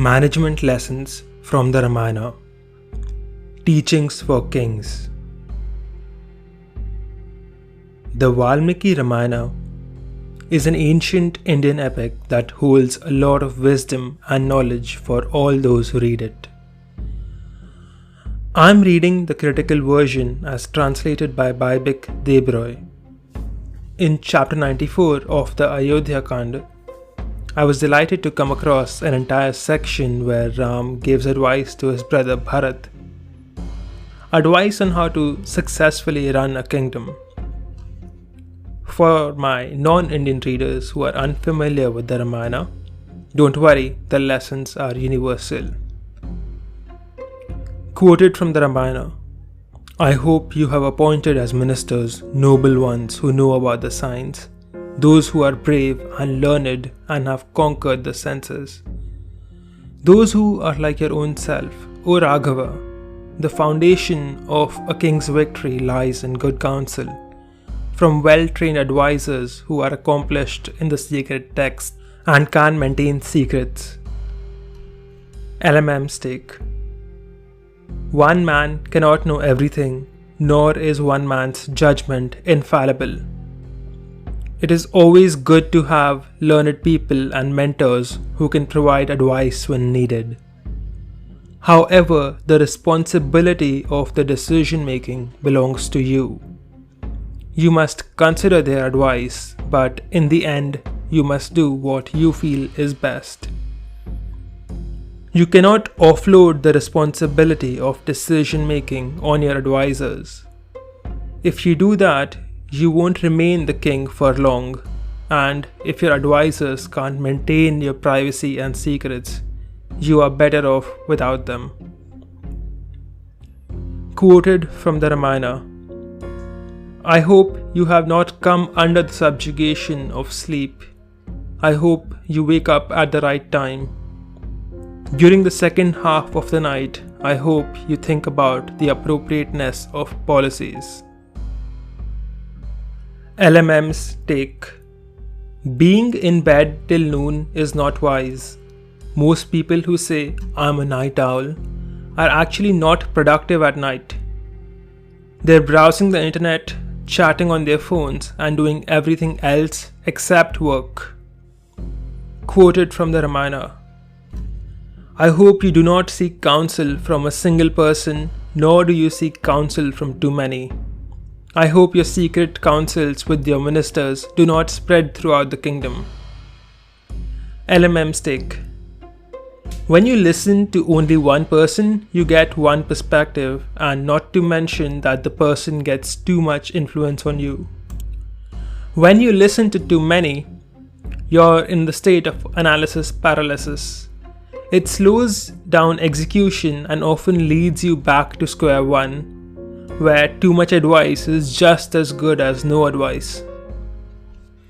Management Lessons from the Ramayana. Teachings for Kings. The Valmiki Ramayana is an ancient Indian epic that holds a lot of wisdom and knowledge for all those who read it. I'm reading the critical version as translated by Baibik Debroy. In chapter 94 of the Ayodhya Kanda, I was delighted to come across an entire section where Ram gives advice to his brother Bharat. Advice on how to successfully run a kingdom. For my non-Indian readers who are unfamiliar with the Ramayana, don't worry, the lessons are universal. Quoted from the Ramayana, I hope you have appointed as ministers noble ones who know about the science, those who are brave and learned and have conquered the senses. Those who are like your own self, O Raghava. The foundation of a king's victory lies in good counsel, from well-trained advisors who are accomplished in the secret text and can maintain secrets. LMM's take. One man cannot know everything, nor is one man's judgment infallible. It is always good to have learned people and mentors who can provide advice when needed. However, the responsibility of the decision-making belongs to you. You must consider their advice, but in the end, you must do what you feel is best. You cannot offload the responsibility of decision-making on your advisors. If you do that, you won't remain the king for long, and if your advisors can't maintain your privacy and secrets, you are better off without them. Quoted from the Ramayana, I hope you have not come under the subjugation of sleep. I hope you wake up at the right time. During the second half of the night, I hope you think about the appropriateness of policies. LMM's take. Being in bed till noon is not wise. Most people who say, I'm a night owl, are actually not productive at night. They're browsing the internet, chatting on their phones, and doing everything else except work. Quoted from the Ramayana. I hope you do not seek counsel from a single person, nor do you seek counsel from too many. I hope your secret counsels with your ministers do not spread throughout the kingdom. LMM's take. When you listen to only one person, you get one perspective, and not to mention that the person gets too much influence on you. When you listen to too many, you're in the state of analysis paralysis. It slows down execution and often leads you back to square one, where too much advice is just as good as no advice.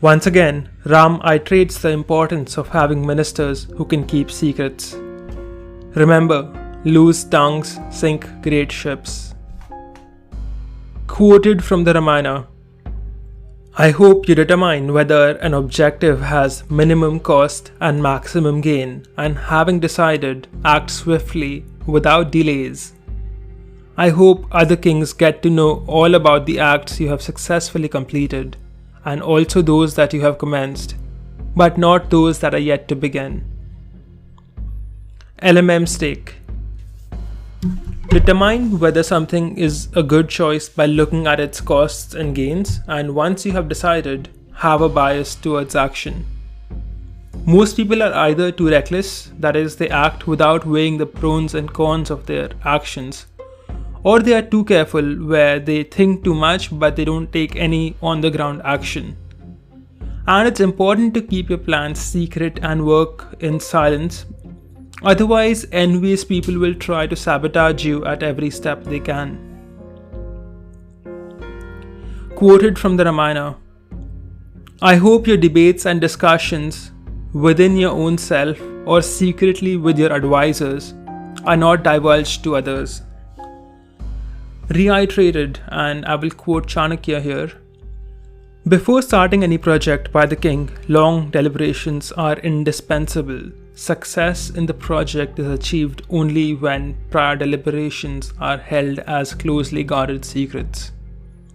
Once again, Ram iterates the importance of having ministers who can keep secrets. Remember, loose tongues sink great ships. Quoted from the Ramayana, I hope you determine whether an objective has minimum cost and maximum gain, and having decided, act swiftly without delays. I hope other kings get to know all about the acts you have successfully completed, and also those that you have commenced, but not those that are yet to begin. LMM's take. Determine whether something is a good choice by looking at its costs and gains, and once you have decided, have a bias towards action. Most people are either too reckless, that is, they act without weighing the pros and cons of their actions, or they are too careful where they think too much but they don't take any on-the-ground action. And it's important to keep your plans secret and work in silence, otherwise envious people will try to sabotage you at every step they can. Quoted from the Ramayana, I hope your debates and discussions within your own self or secretly with your advisors are not divulged to others. Reiterated, and I will quote Chanakya here. Before starting any project by the king, long deliberations are indispensable. Success in the project is achieved only when prior deliberations are held as closely guarded secrets.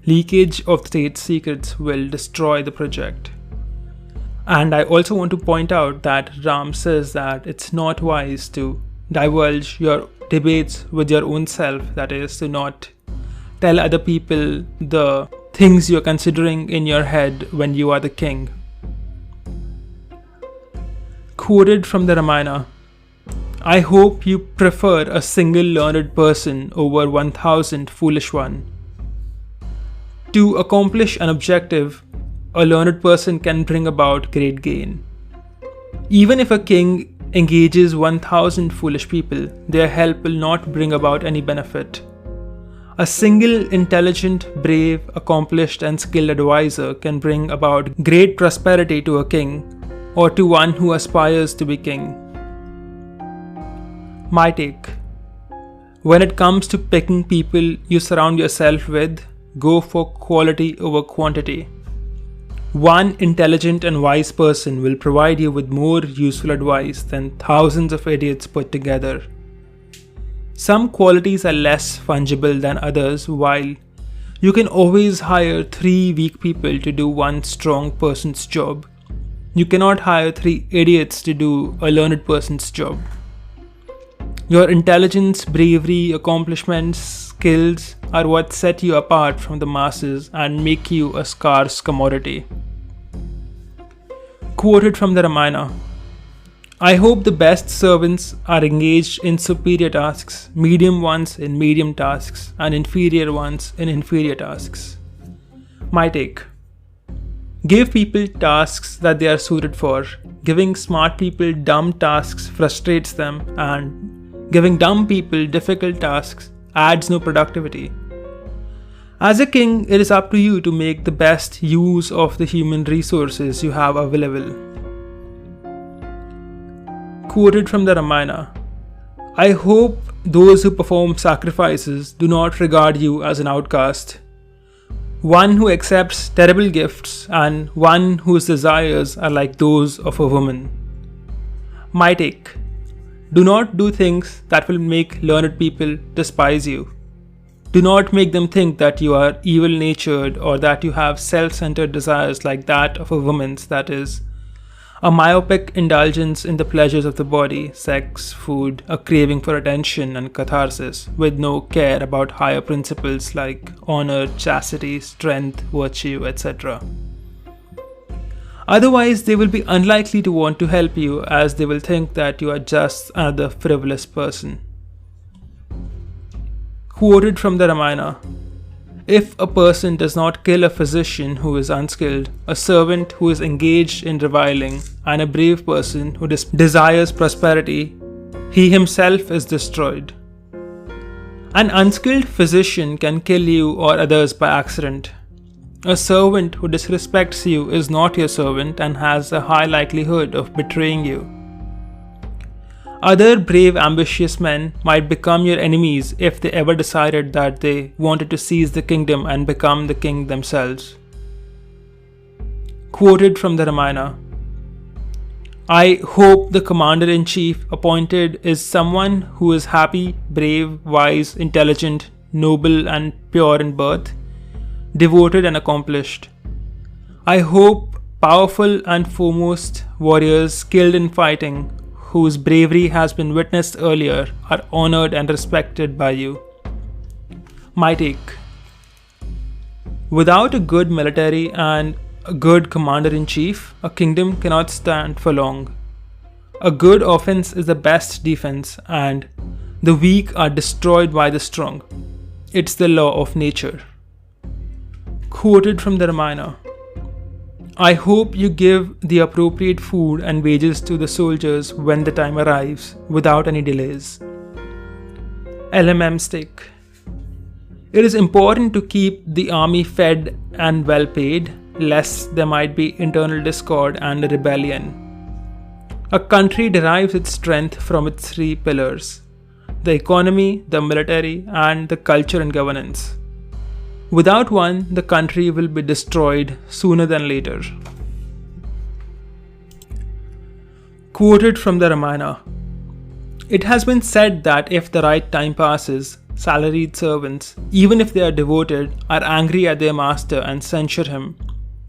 Leakage of state secrets will destroy the project. And I also want to point out that Ram says that it's not wise to divulge your debates with your own self, that is, to not tell other people the things you're considering in your head when you are the king. Quoted from the Ramayana, I hope you prefer a single learned person over 1,000 foolish ones. To accomplish an objective, a learned person can bring about great gain. Even if a king engages 1,000 foolish people, their help will not bring about any benefit. A single intelligent, brave, accomplished and skilled advisor can bring about great prosperity to a king or to one who aspires to be king. My take. When it comes to picking people you surround yourself with, go for quality over quantity. One intelligent and wise person will provide you with more useful advice than thousands of idiots put together. Some qualities are less fungible than others, while you can always hire 3 weak people to do one strong person's job. You cannot hire 3 idiots to do a learned person's job. Your intelligence, bravery, accomplishments, skills are what set you apart from the masses and make you a scarce commodity. Quoted from the Ramayana, I hope the best servants are engaged in superior tasks, medium ones in medium tasks, and inferior ones in inferior tasks. My take. Give people tasks that they are suited for. Giving smart people dumb tasks frustrates them, and giving dumb people difficult tasks adds no productivity. As a king, it is up to you to make the best use of the human resources you have available. Quoted from the Ramayana, I hope those who perform sacrifices do not regard you as an outcast, one who accepts terrible gifts and one whose desires are like those of a woman. My take. Do not do things that will make learned people despise you. Do not make them think that you are evil-natured or that you have self-centered desires like that of a woman's, that is, a myopic indulgence in the pleasures of the body, sex, food, a craving for attention and catharsis, with no care about higher principles like honor, chastity, strength, virtue, etc. Otherwise, they will be unlikely to want to help you, as they will think that you are just another frivolous person. Quoted from the Ramayana, if a person does not kill a physician who is unskilled, a servant who is engaged in reviling, and a brave person who desires prosperity, he himself is destroyed. An unskilled physician can kill you or others by accident. A servant who disrespects you is not your servant and has a high likelihood of betraying you. Other brave, ambitious men might become your enemies if they ever decided that they wanted to seize the kingdom and become the king themselves. Quoted from the Ramayana, I hope the commander-in-chief appointed is someone who is happy, brave, wise, intelligent, noble and pure in birth, devoted and accomplished. I hope powerful and foremost warriors skilled in fighting, whose bravery has been witnessed earlier, are honored and respected by you. My take. Without a good military and a good commander-in-chief, a kingdom cannot stand for long. A good offense is the best defense, and the weak are destroyed by the strong. It's the law of nature. Quoted from the Ramayana, I hope you give the appropriate food and wages to the soldiers when the time arrives, without any delays. LMM Stick. It is important to keep the army fed and well paid, lest there might be internal discord and rebellion. A country derives its strength from its 3 pillars: the economy, the military, and the culture and governance. Without one, the country will be destroyed sooner than later. Quoted from the Ramayana. It has been said that if the right time passes, salaried servants, even if they are devoted, are angry at their master and censure him,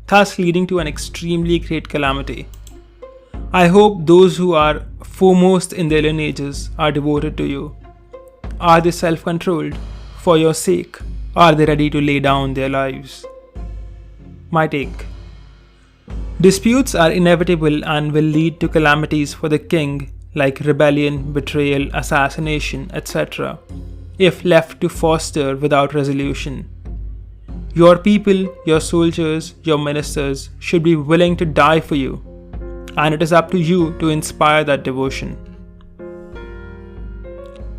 thus leading to an extremely great calamity. I hope those who are foremost in their lineages are devoted to you. Are they self-controlled? For your sake, are they ready to lay down their lives? My take. Disputes are inevitable and will lead to calamities for the king like rebellion, betrayal, assassination, etc. if left to foster without resolution. Your people, your soldiers, your ministers should be willing to die for you, and it is up to you to inspire that devotion.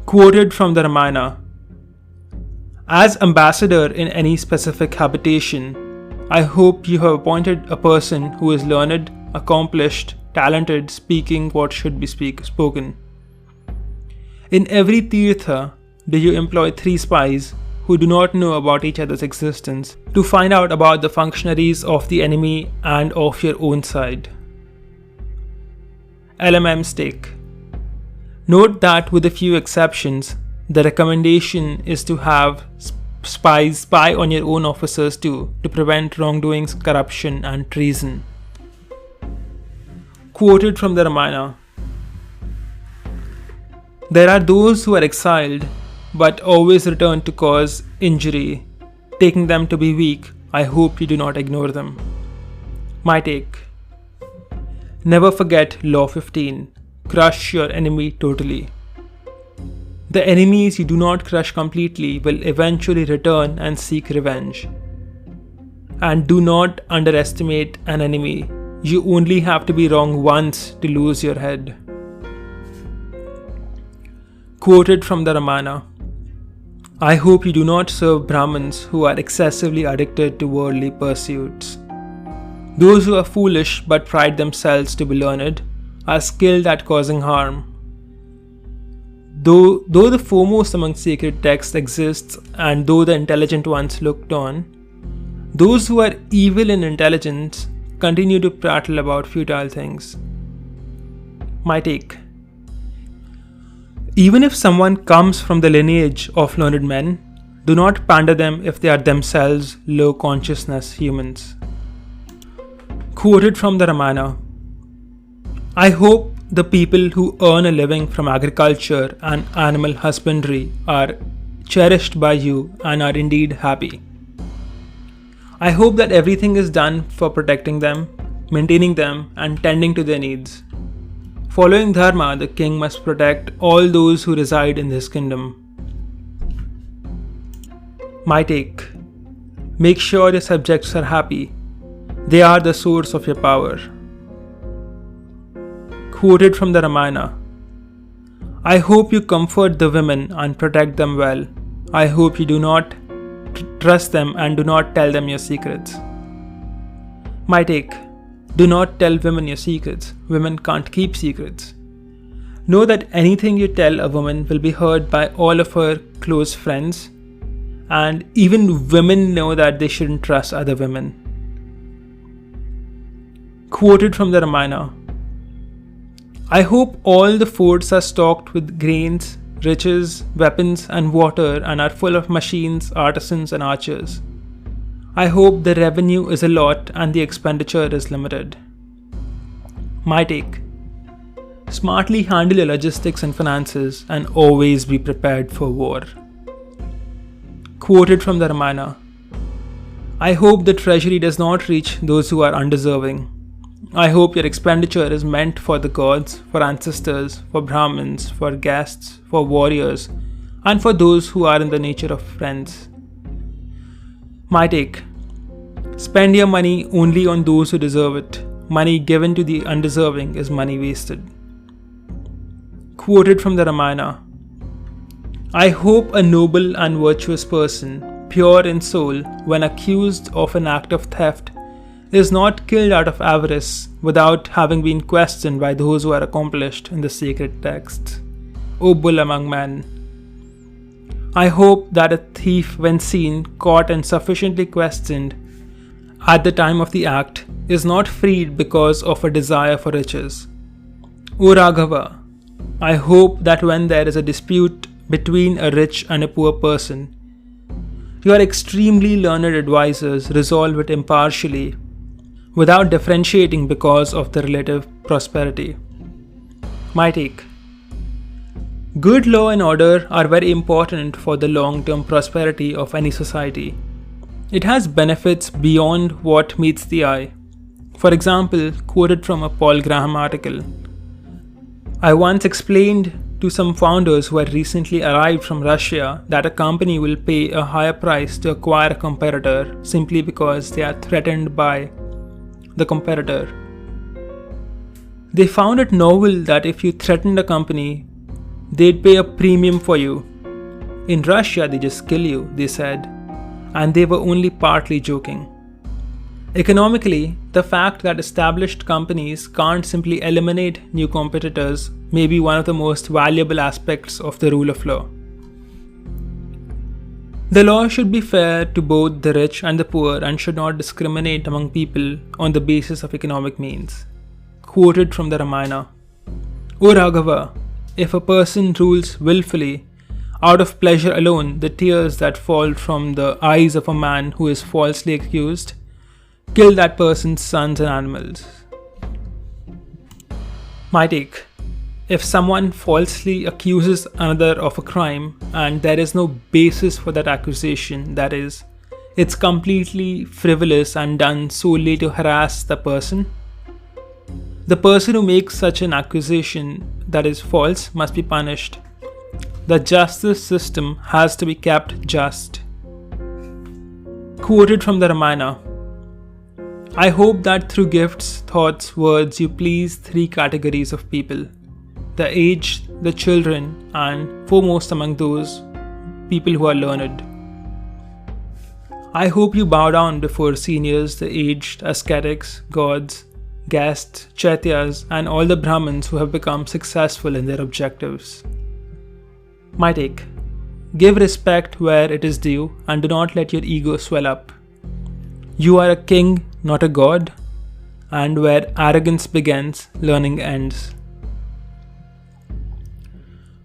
Quoted from the Ramayana. As ambassador in any specific habitation, I hope you have appointed a person who is learned, accomplished, talented, speaking what should be spoken. In every tirtha, do you employ 3 spies who do not know about each other's existence to find out about the functionaries of the enemy and of your own side. LMM's take. Note that with a few exceptions, the recommendation is to have spies spy on your own officers too, to prevent wrongdoings, corruption and treason. Quoted from the Ramayana. There are those who are exiled but always return to cause injury, taking them to be weak. I hope you do not ignore them. My take. Never forget Law 15. Crush your enemy totally. The enemies you do not crush completely will eventually return and seek revenge. And do not underestimate an enemy. You only have to be wrong once to lose your head. Quoted from the Ramayana. I hope you do not serve Brahmins who are excessively addicted to worldly pursuits. Those who are foolish but pride themselves to be learned are skilled at causing harm. Though the foremost among sacred texts exists, and though the intelligent ones looked on, those who are evil in intelligence continue to prattle about futile things. My take. Even if someone comes from the lineage of learned men, do not pander them if they are themselves low consciousness humans. Quoted from the Ramayana. I hope the people who earn a living from agriculture and animal husbandry are cherished by you and are indeed happy. I hope that everything is done for protecting them, maintaining them, and tending to their needs. Following Dharma, the king must protect all those who reside in his kingdom. My take. Make sure your subjects are happy. They are the source of your power. Quoted from the Ramayana. I hope you comfort the women and protect them well. I hope you do not trust them and do not tell them your secrets. My take. Do not tell women your secrets. Women can't keep secrets. Know that anything you tell a woman will be heard by all of her close friends, and even women know that they shouldn't trust other women. Quoted from the Ramayana. I hope all the forts are stocked with grains, riches, weapons and water and are full of machines, artisans and archers. I hope the revenue is a lot and the expenditure is limited. My take. Smartly handle your logistics and finances and always be prepared for war. Quoted from the Ramayana. I hope the treasury does not reach those who are undeserving. I hope your expenditure is meant for the gods, for ancestors, for Brahmins, for guests, for warriors, and for those who are in the nature of friends. My take. Spend your money only on those who deserve it. Money given to the undeserving is money wasted. Quoted from the Ramayana. I hope a noble and virtuous person, pure in soul, when accused of an act of theft, is not killed out of avarice without having been questioned by those who are accomplished in the sacred texts. O bull among men. I hope that a thief, when seen, caught and sufficiently questioned at the time of the act, is not freed because of a desire for riches. O Raghava, I hope that when there is a dispute between a rich and a poor person, your extremely learned advisors resolve it impartially, without differentiating because of the relative prosperity. My take. Good law and order are very important for the long-term prosperity of any society. It has benefits beyond what meets the eye. For example, quoted from a Paul Graham article, I once explained to some founders who had recently arrived from Russia that a company will pay a higher price to acquire a competitor simply because they are threatened by the competitor. They found it novel that if you threatened a company, they'd pay a premium for you. In Russia, they just kill you, they said, and they were only partly joking. Economically, the fact that established companies can't simply eliminate new competitors may be one of the most valuable aspects of the rule of law. The law should be fair to both the rich and the poor and should not discriminate among people on the basis of economic means. Quoted from the Ramayana. O Raghava, if a person rules willfully, out of pleasure alone, the tears that fall from the eyes of a man who is falsely accused kill that person's sons and animals. My take. If someone falsely accuses another of a crime and there is no basis for that accusation, that is, it's completely frivolous and done solely to harass the person, the person who makes such an accusation that is false must be punished. The justice system has to be kept just. Quoted from the Ramayana. I hope that through gifts, thoughts, words, you please three categories of people: the aged, the children, and foremost among those, people who are learned. I hope you bow down before seniors, the aged, ascetics, gods, guests, chaityas, and all the Brahmins who have become successful in their objectives. My take. Give respect where it is due and do not let your ego swell up. You are a king, not a god, and where arrogance begins, learning ends.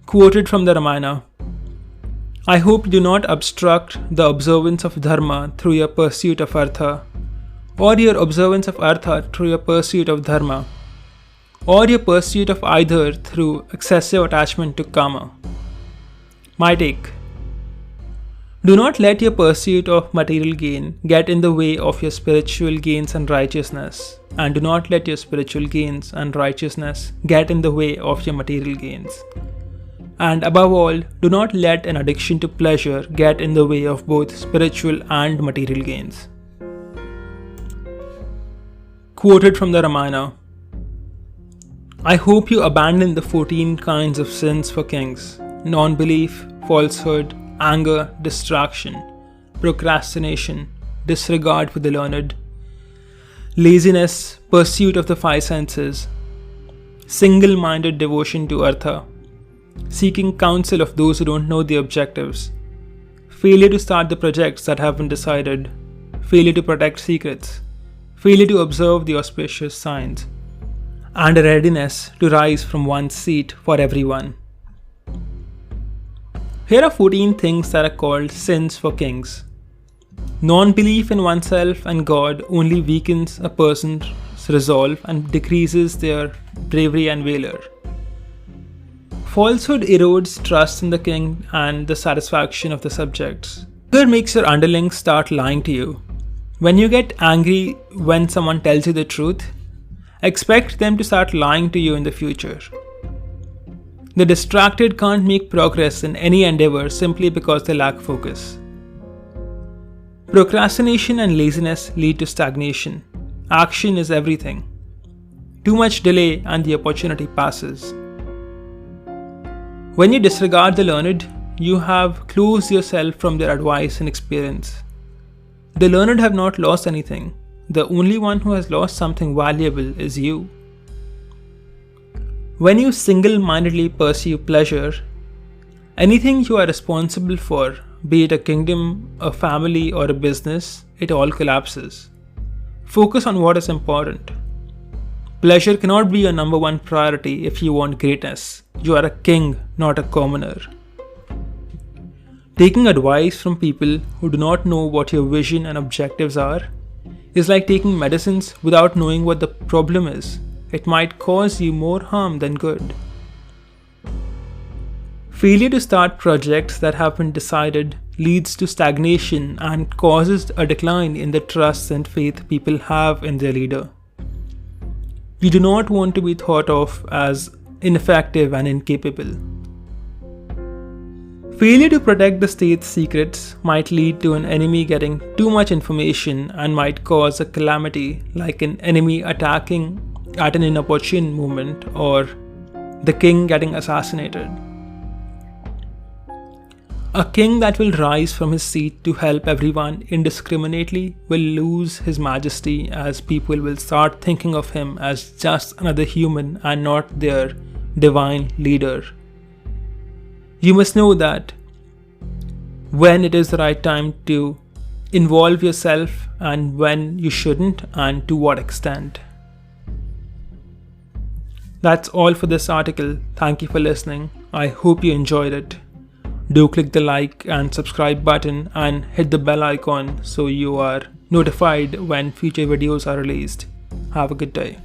Quoted from the Ramayana. I hope you do not obstruct the observance of dharma through your pursuit of artha, or your observance of artha through your pursuit of dharma, or your pursuit of either through excessive attachment to kama. My take. Do not let your pursuit of material gain get in the way of your spiritual gains and righteousness, and do not let your spiritual gains and righteousness get in the way of your material gains. And above all, do not let an addiction to pleasure get in the way of both spiritual and material gains. Quoted from the Ramayana. I hope you abandon the 14 kinds of sins for kings: non-belief, falsehood, anger, distraction, procrastination, disregard for the learned, laziness, pursuit of the five senses, single-minded devotion to artha, seeking counsel of those who don't know the objectives, failure to start the projects that have been decided, failure to protect secrets, failure to observe the auspicious signs, and a readiness to rise from one's seat for everyone. Here are 14 things that are called sins for kings. Non-belief in oneself and God only weakens a person's resolve and decreases their bravery and valor. Falsehood erodes trust in the king and the satisfaction of the subjects. Anger makes your underlings start lying to you. When you get angry when someone tells you the truth, expect them to start lying to you in the future. The distracted can't make progress in any endeavor simply because they lack focus. Procrastination and laziness lead to stagnation. Action is everything. Too much delay and the opportunity passes. When you disregard the learned, you have closed yourself from their advice and experience. The learned have not lost anything. The only one who has lost something valuable is you. When you single-mindedly pursue pleasure, anything you are responsible for, be it a kingdom, a family, or a business, it all collapses. Focus on what is important. Pleasure cannot be your number one priority if you want greatness. You are a king, not a commoner. Taking advice from people who do not know what your vision and objectives are is like taking medicines without knowing what the problem is. It might cause you more harm than good. Failure to start projects that have been decided leads to stagnation and causes a decline in the trust and faith people have in their leader. You do not want to be thought of as ineffective and incapable. Failure to protect the state's secrets might lead to an enemy getting too much information and might cause a calamity like an enemy attacking at an inopportune moment or the king getting assassinated. A king that will rise from his seat to help everyone indiscriminately will lose his majesty as people will start thinking of him as just another human and not their divine leader. You must know that when it is the right time to involve yourself and when you shouldn't and to what extent. That's all for this article. Thank you for listening. I hope you enjoyed it. Do click the like and subscribe button and hit the bell icon so you are notified when future videos are released. Have a good day.